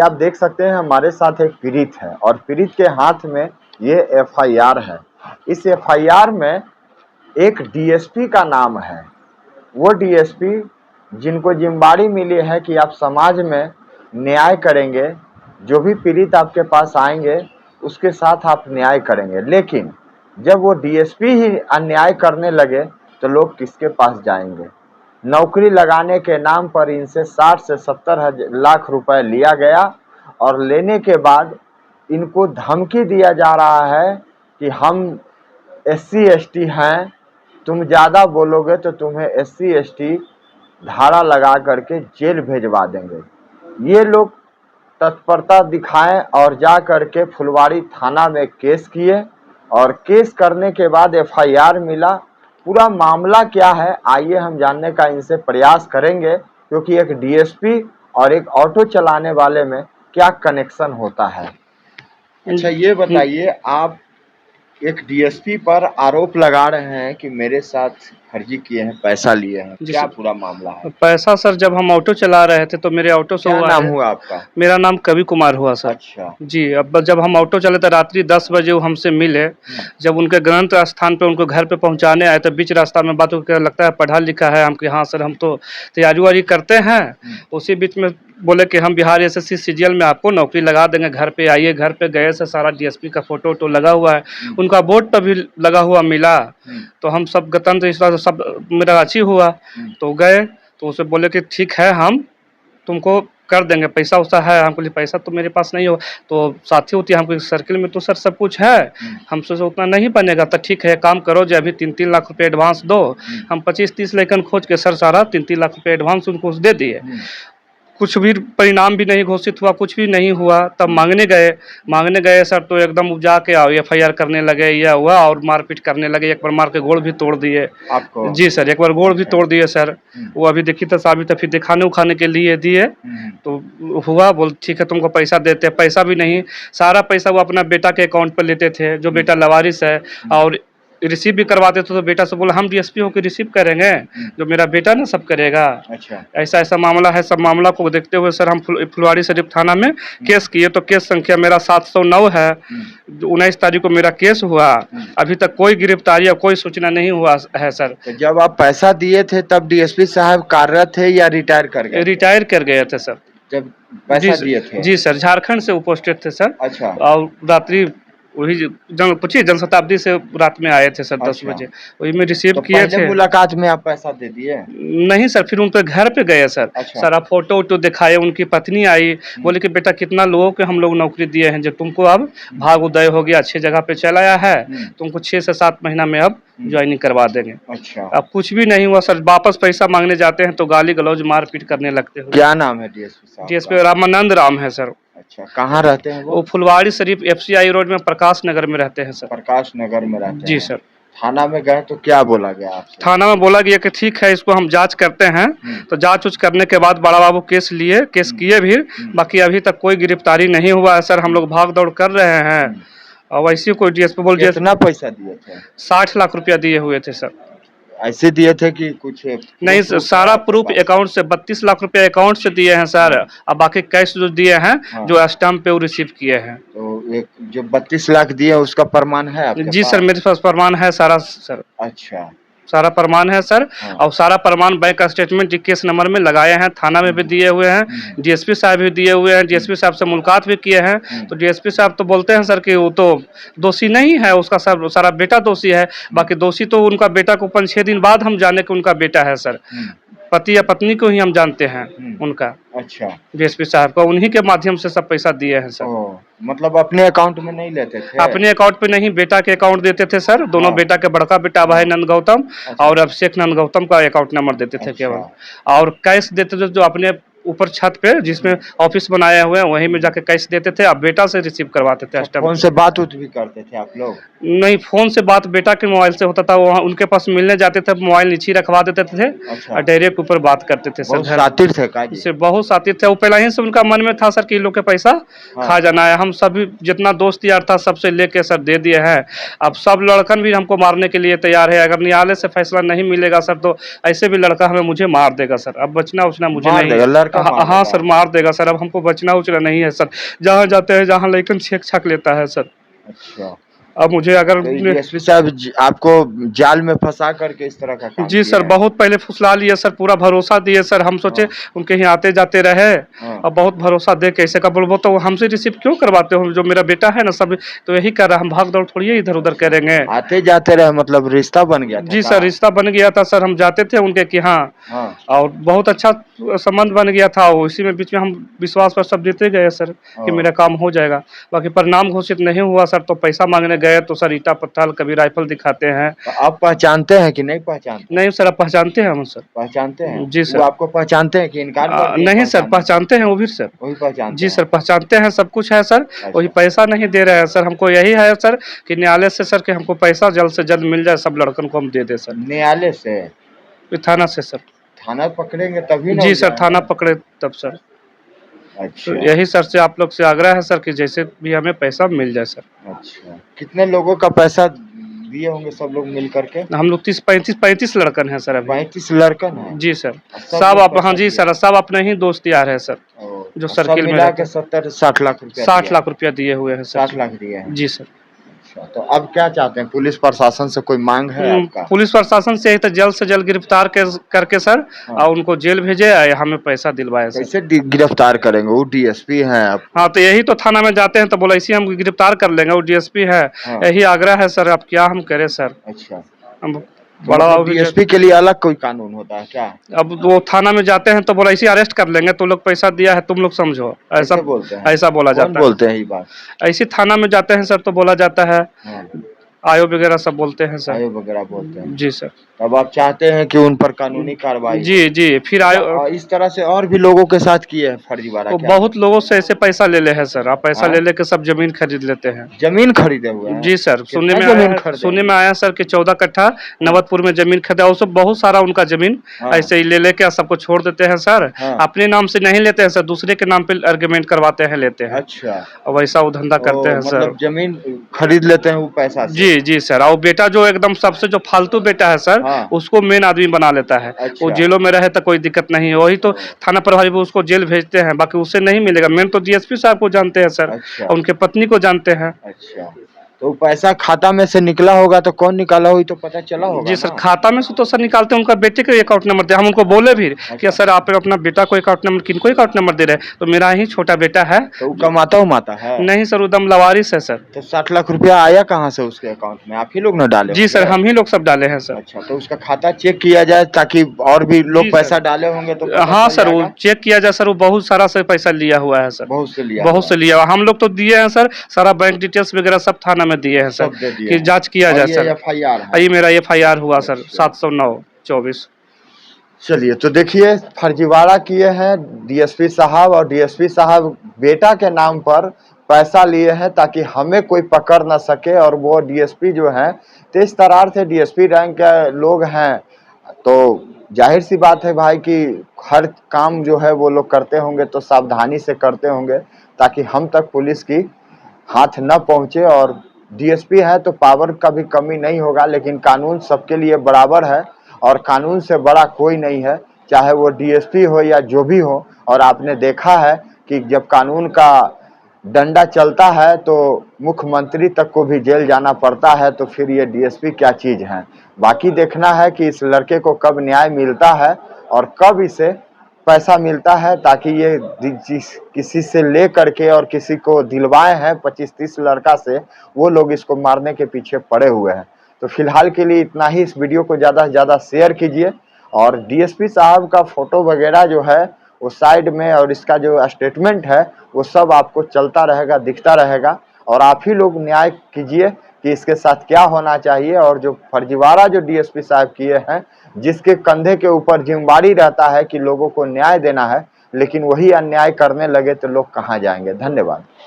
आप देख सकते हैं हमारे साथ एक पीड़ित है और पीड़ित के हाथ में ये एफआईआर है। इस एफआईआर में एक डीएसपी का नाम है। वो डीएसपी जिनको जिम्मेदारी मिली है कि आप समाज में न्याय करेंगे, जो भी पीड़ित आपके पास आएंगे उसके साथ आप न्याय करेंगे। लेकिन जब वो डीएसपी ही अन्याय करने लगे तो लोग किसके पास जाएंगे। नौकरी लगाने के नाम पर इनसे 60 से 70 लाख रुपए लिया गया और लेने के बाद इनको धमकी दिया जा रहा है कि हम SC ST हैं, तुम ज़्यादा बोलोगे तो तुम्हें SC ST धारा लगा करके जेल भेजवा देंगे। ये लोग तत्परता दिखाएं और जा करके फुलवारी थाना में केस किए और केस करने के बाद एफआईआर मिला। पूरा मामला क्या है आइए हम जानने का इनसे प्रयास करेंगे, क्योंकि एक डीएसपी और एक ऑटो चलाने वाले में क्या कनेक्शन होता है। अच्छा ये बताइए, आप एक डीएसपी पर आरोप लगा रहे हैं कि मेरे साथ फर्जी किए हैं, पैसा लिए हैं, क्या पूरा मामला है? पैसा सर, जब हम ऑटो चला रहे थे तो मेरे ऑटो से क्या नाम हुआ आपका? मेरा नाम कवि कुमार हुआ सर। अच्छा जी, अब जब हम ऑटो चले थे रात्रि 10 बजे वो हमसे मिले। जब उनके ग्रंथ स्थान पे उनको घर पे पहुंचाने आए तो बीच रास्ता में बात को लगता है पढ़ा लिखा है। हम कि हाँ सर, हम तो तैयारी वारी करते हैं। उसी बीच में बोले कि हम बिहार SSC CGL में आपको नौकरी लगा देंगे, घर पे आइए। घर पे गए से सारा DSP का फोटो वोटो लगा हुआ है, उनका बोर्ड पर भी लगा हुआ मिला। तो हम सब गणतंत्र इस बार सब मेरा अच्छी हुआ। तो गए तो उसे बोले कि ठीक है हम तुमको कर देंगे, पैसा वैसा है। हमको लिए पैसा तो मेरे पास नहीं हो। तो साथी होती है हमको सर्किल में तो सर सब कुछ है, हमसे तो उतना नहीं बनेगा। तो ठीक है काम करो जो अभी 3-3 लाख रुपए एडवांस दो। हम 25-30 लेकिन खोज के सर सारा 3-3 लाख रुपए एडवांस उनको दे दिए। कुछ भी परिणाम भी नहीं घोषित हुआ, कुछ भी नहीं हुआ। तब मांगने गए सर तो एकदम जाके FIR करने लगे, यह हुआ और मारपीट करने लगे। एक बार मार के गोड़ भी तोड़ दिए आपको। जी सर, एक बार गोड़ भी तोड़ दिए सर। वो अभी देखी तो साबित, तो फिर दिखाने उखाने के लिए दिए तो हुआ। बोल ठीक है तुमको पैसा देते हैं। पैसा भी नहीं, सारा पैसा वो अपना बेटा के अकाउंट पर लेते थे, जो बेटा लवारिस है। और रिसीव भी करवाते थे तो बेटा से बोला हम DSP होकर रिसीव करेंगे, जो मेरा बेटा ना सब करेगा। अच्छा ऐसा ऐसा मामला है। सब मामला को देखते हुए सर हम फुलवारी शरीफ थाना में केस किए। तो केस संख्या मेरा 709 है। 19 तारीख को मेरा केस हुआ। अभी तक कोई गिरफ्तारी या कोई सूचना नहीं हुआ है सर। तो जब आप पैसा दिए थे तब DSP साहब कार्यरत थे या रिटायर कर गए? रिटायर कर गए थे सर जब पैसा दिए थे। जी सर, झारखंड से पोस्टेड थे सर। अच्छा। और रात्रि वही जनशताब्दी से रात में आए थे सर 10 बजे। वही में रिसीव किए थे। मुलाकात में आप पैसा दे दिए? नहीं सर, फिर उनके घर पे गए सर। अच्छा। सारा फोटो वोटो दिखाए। उनकी पत्नी आई, बोले कि बेटा कितना लोगों को हम लोग नौकरी दिए हैं, जो तुमको अब भाग उदय हो गया, अच्छी जगह पे चल आया है, तुमको 6 से 7 महीना में अब ज्वाइनिंग करवा देंगे। अच्छा। अब कुछ भी नहीं हुआ सर। वापस पैसा मांगने जाते हैं तो गाली गलौज मारपीट करने लगते हैं। क्या नाम है DSP साहब? DSP रामानंद राम है सर। अच्छा, कहाँ रहते हैं वो? फुलवारी शरीफ FCI रोड में प्रकाश नगर में रहते हैं सर। प्रकाश नगर में रहते हैं जी सर। थाना में गए तो क्या बोला गया आपसे? थाना में बोला गया कि ठीक है इसको हम जांच करते हैं। तो जांच उच करने के बाद बड़ा बाबू केस किए भी। बाकी अभी तक कोई गिरफ्तारी नहीं हुआ है सर। हम लोग भाग दौड़ कर रहे हैं। और वैसे कोई DSP बोल दिया। कितना पैसा दिए थे? 60 लाख रुपया दिए हुए थे सर। ऐसे दिए थे कि कुछ नहीं सर, सारा प्रूफ अकाउंट से 32 लाख रुपया अकाउंट से दिए हैं सर। और बाकी कैश जो दिए हैं जो स्टैम्प पे वो रिसीव किए हैं। तो एक जो 32 लाख दिए उसका प्रमाण है आपके जी पास? सर, मेरे पास प्रमाण है सारा सर। अच्छा, सारा प्रमाण है सर। और सारा प्रमाण बैंक स्टेटमेंट केस नंबर में लगाए हैं। थाना में भी दिए हुए हैं। DSP साहब भी दिए हुए हैं। DSP साहब से मुलाकात भी किए हैं। तो DSP साहब तो बोलते हैं सर कि वो तो दोषी नहीं है, उसका सब सारा बेटा दोषी है। बाकी दोषी तो उनका बेटा को 5-6 दिन बाद हम जाने कि उनका बेटा है सर। पति या पत्नी को ही हम जानते हैं उनका। अच्छा, DSP साहब को उन्हीं के माध्यम से सब पैसा दिए हैं सर। मतलब अपने अकाउंट में नहीं लेते थे? अपने अकाउंट पे नहीं, बेटा के अकाउंट देते थे सर। दोनों बेटा के, बड़का बेटा भाई नंद गौतम और अभिषेक नंद गौतम का अकाउंट नंबर देते थे केवल। और कैश देते थे जो अपने ऊपर छत पे जिसमें ऑफिस बनाए हुए हैं वहीं में जाके कैश देते थे। अब बेटा से रिसीव करवाते थे। फोन से बात भी करते थे आप लोग? नहीं, फोन से बात बेटा के मोबाइल से होता था। वहाँ उनके पास मिलने जाते थे, मोबाइल नीचे रखवा देते थे। अच्छा। और डायरेक्ट ऊपर बात करते थे सर। सातिर थे? बहुत सातिर थे। वो पहले ही से उनका मन में था सर कि इन लोग के पैसा खा जाना है। हम सभी जितना दोस्त यार था सबसे लेके सर दे दिए हैं। अब सब लड़कन भी हमको मारने के लिए तैयार है। अगर न्यायालय से फैसला नहीं मिलेगा सर तो ऐसे भी लड़का मुझे मार देगा सर। अब बचना उचना मुझे नहीं। तो मार हाँ देगा। सर, मार देगा सर। अब हमको बचना उचना नहीं है सर। जहाँ जाते हैं, जहाँ लइकन छेक छाक लेता है सर। अच्छा, अब मुझे अगर तो डीएसपी साहब आपको जाल में फंसा करके इस तरह का काम जी किए सर, हैं। बहुत पहले फुसला लिए सर, पूरा भरोसा दिए सर। हम सोचे हाँ, उनके यहाँ आते जाते रहे, हाँ, और बहुत भरोसा दे के ऐसे का बोल, वो तो हमसे रिसीव क्यों करवाते हो? जो मेरा बेटा है ना सब तो यही कर रहा है, हम भाग दौड़ थोड़ी इधर उधर अच्छा, करेंगे। आते जाते रहे मतलब रिश्ता बन गया था जी का। सर, रिश्ता बन गया था सर। हम जाते थे उनके कि हाँ, हाँ, और बहुत अच्छा संबंध बन गया था। उसी में बीच में हम विश्वास पर सब देते गए सर कि ओ, मेरा काम हो जाएगा। बाकी परिणाम घोषित नहीं हुआ सर, तो पैसा मांगने गए तो सर ईटा पत्थर कभी राइफल दिखाते हैं। तो आप पहचानते हैं कि नहीं पहचानते हैं? नहीं सर, अब पहचानते हैं हम सर। पहचानते हैं जी वो सर। आपको पहचानते हैं कि इनकार कर दिए नहीं सर, पहचानने से? पहचानते हैं वो भी सर। वही पहचानते जी हैं। सर, पहचानते हैं, सब कुछ है सर। वही अच्छा, पैसा नहीं दे रहे हैं सर। हमको यही है सर कि न्यायालय से सर कि हमको पैसा जल्द से जल्द मिल जाए, सब लड़कन को हम दे दें सर। न्यायालय से फिर थाना से सर। थाना पकड़ेंगे तभी ना जी वो सर, थाना जाएंगे। पकड़े तब सर। तो अच्छा, यही सर से आप लोग से आग्रह है सर कि जैसे भी हमें पैसा मिल जाए सर। अच्छा, कितने लोगों का पैसा दिए होंगे सब लोग मिल करके? हम लोग 30-35 लड़कन हैं सर अभी। 35 लड़कन है। जी सर। सब सब लोग आप, हाँ पैसा जी दिए। सर, सब अपने ही दोस्त यार है सर, ओ, जो सब सर्किल में मिला रहते के हैं। 70-60 लाख रुपया 60 दिया है। लाख रुपया दिए हुए हैं सर। 60 लाख दिए हैं। जी सर। अच्छा, तो अब क्या चाहते हैं? पुलिस प्रशासन से कोई मांग है आपका? पुलिस प्रशासन से ही तो जल्द से जल्द गिरफ्तार करके सर, हाँ। और उनको जेल भेजे और हमें पैसा दिलवाए सर। कैसे गिरफ्तार करेंगे? वो डीएसपी हैं आप। हाँ, तो यही तो थाना में जाते हैं तो बोला इसी हम गिरफ्तार कर लेंगे, वो डीएसपी है। हाँ। यही आग्रह है सर, अब क्या हम करें सर। अच्छा, हम तो बड़ा मतलब अभी डीएसपी के लिए अलग कोई कानून होता है क्या? अब वो थाना में जाते हैं तो बोला इसी अरेस्ट कर लेंगे, तो लोग पैसा दिया है तुम लोग समझो, ऐसा कैसे बोलते हैं? ऐसा बोला कौन जाता है। बोलते हैं ये बात? ऐसी थाना में जाते हैं सर तो बोला जाता है, हाँ, आयो वगैरह सब बोलते हैं सर। आयोग वगैरह बोलते हैं। जी सर। अब आप चाहते हैं कि उन पर कानूनी कार्रवाई हो। जी जी, फिर आयो। इस तरह से और भी लोगों के साथ किए हैं फर्जीवाड़ा वो क्या? बहुत लोगों से ऐसे पैसा ले ले है सर। आप पैसा हाँ? ले लेके सब जमीन खरीद लेते हैं। जमीन खरीदे हुए हैं? जी सर, कितना जमीन खरीदे? सुनने में आया सर कि 14 कट्ठा नवतपुर में जमीन खरीदा, और सब बहुत सारा उनका जमीन हाँ। ऐसे ही ले लेके सबको छोड़ देते हैं सर। हाँ। अपने नाम से नहीं लेते हैं सर, दूसरे के नाम पे आर्गुमेंट करवाते हैं, लेते हैं। अच्छा, और वैसा वो धंधा करते हैं सर। मतलब जमीन खरीद लेते हैं वो पैसा से। जी जी सर। और बेटा जो एकदम सबसे जो फालतू बेटा है सर, हाँ। उसको मेन आदमी बना लेता है। अच्छा। वो जेलों में रहे तो कोई दिक्कत नहीं है, वही तो थाना प्रभारी वो उसको जेल भेजते हैं, बाकी उससे नहीं मिलेगा। मेन तो डीएसपी साहब को जानते हैं सर, अच्छा। और उनके पत्नी को जानते हैं। अच्छा, तो पैसा खाता में से निकला होगा तो कौन निकाला हुई तो पता चला होगा जी सर, ना? खाता में से तो सर निकालते हैं, उनका बेटे का अकाउंट नंबर दे। हम उनको बोले भी कि सर आप अपना बेटा को अकाउंट नंबर, किनको अकाउंट नंबर दे रहे हैं, तो मेरा ही छोटा बेटा है। तो वो कमाता उमाता है? नहीं सर, वो दम लवारिस है सर। तो 60 लाख रुपया आया कहाँ से उसके अकाउंट में? आप ही लोग न डाले जी सर, होंगे? हम ही लोग सब डाले हैं सर। अच्छा, तो उसका खाता चेक किया जाए ताकि और भी लोग जी पैसा सर। डाले होंगे तो पता हाँ चल सर, वो जाएगा? चेक किया जाए सर, वो बहुत सारा से पैसा लिया हुआ है सर। बहुत से लिया बहुत से लिया हुआ। हम लोग तो दिए हैं सर, सारा बैंक डिटेल्स वगैरह सब थाना में दिए हैं सर, सब दे दिए कि हैं। जांच किया और जाए ये सर। FIR है? ये मेरा FIR हुआ सर, अच्छा। 709/24। चलिए, तो देखिए फर्जीवाड़ा किए हैं डीएसपी साहब, और डीएसपी साहब बेटा के नाम पर पैसा लिए हैं ताकि हमें कोई पकड़ ना सके। और वो डीएसपी जो हैं तेज तर्रार थे, डीएसपी रैंक के लोग हैं, तो जाहिर सी बात है भाई कि हर काम जो है वो लोग करते होंगे तो सावधानी से करते होंगे ताकि हम तक पुलिस की हाथ न पहुंचे। और डीएसपी है तो पावर का भी कमी नहीं होगा, लेकिन कानून सबके लिए बराबर है और कानून से बड़ा कोई नहीं है, चाहे वो डीएसपी हो या जो भी हो। और आपने देखा है कि जब कानून का डंडा चलता है तो मुख्यमंत्री तक को भी जेल जाना पड़ता है, तो फिर ये डीएसपी क्या चीज़ है। बाकी देखना है कि इस लड़के को कब न्याय मिलता है और कब इसे पैसा मिलता है, ताकि ये किसी से ले करके और किसी को दिलवाए हैं 25-30 लड़का से, वो लोग इसको मारने के पीछे पड़े हुए हैं। तो फिलहाल के लिए इतना ही। इस वीडियो को ज़्यादा से ज़्यादा शेयर कीजिए, और डीएसपी साहब का फोटो वगैरह जो है वो साइड में, और इसका जो स्टेटमेंट है वो सब आपको चलता रहेगा, दिखता रहेगा। और आप ही लोग न्याय कीजिए कि इसके साथ क्या होना चाहिए। और जो फर्जीवाड़ा जो डीएसपी साहब किए हैं, जिसके कंधे के ऊपर जिम्मेदारी रहता है कि लोगों को न्याय देना है, लेकिन वही अन्याय करने लगे तो लोग कहाँ जाएंगे। धन्यवाद।